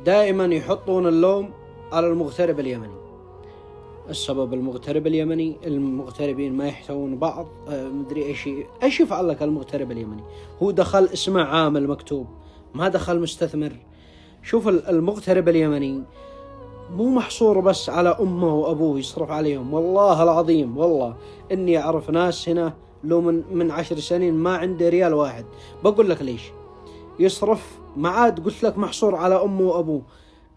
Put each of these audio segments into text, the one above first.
دائما يحطون اللوم على المغترب اليمني. السبب المغترب اليمني، المغتربين ما يحتوون بعض، مدري ايش يفعل لك المغترب اليمني؟ هو دخل اسمه عامل مكتوب، ما دخل مستثمر. شوف المغترب اليمني مو محصور بس على أمه وأبوه يصرف عليهم. والله العظيم والله إني أعرف ناس هنا لو من 10 سنين ما عنده ريال واحد. بقول لك ليش يصرف، ما عاد قلت لك محصور على أمه وأبوه،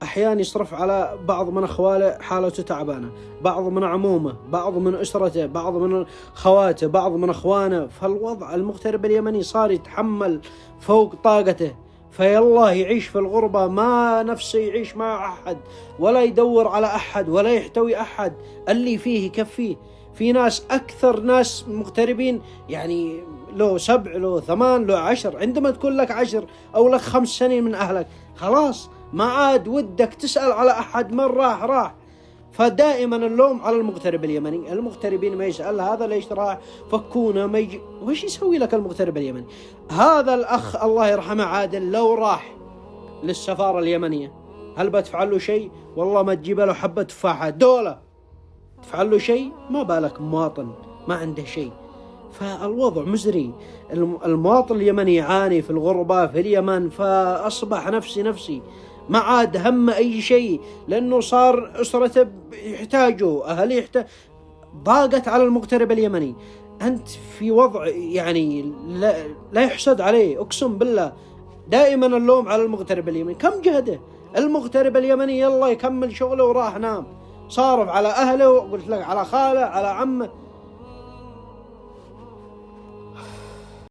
أحيانا يصرف على بعض من أخواله حالته تعبانة، بعض من عمومه، بعض من أسرته، بعض من خواته، بعض من أخوانه. فالوضع المغترب اليمني صار يتحمل فوق طاقته، فيالله يعيش في الغربة، ما نفسه يعيش مع أحد ولا يدور على أحد ولا يحتوي أحد، اللي فيه يكفيه. في ناس أكثر ناس مغتربين يعني له 7 له 8 له 10، عندما تكون لك 10 أو لك 5 سنين من أهلك خلاص ما عاد ودك تسأل على أحد، من راح. فدائما اللوم على المغترب اليمني. المغتربين ما يسأل هذا ليش راح، فكونه ما يجي، وش يسوي لك المغترب اليمني؟ هذا الأخ الله يرحمه عادل لو راح للسفارة اليمنية هل بتفعل له شيء؟ والله ما تجيب له حبة تفاحة دولة تفعل له شيء، ما بالك مواطن ما عنده شيء. فالوضع مزري. المواطن اليمني يعاني في الغربة في اليمن، فأصبح نفسي ما عاد هم أي شيء، لأنه صار أسرته يحتاجوا، أهلي يحتاج. ضاقت على المغترب اليمني. أنت في وضع يعني لا يحسد عليه، أقسم بالله. دائما اللوم على المغترب اليمني. كم جهده المغترب اليمني، يلا يكمل شغله وراح نام، صارف على أهله، قلت لك على خاله على عمه.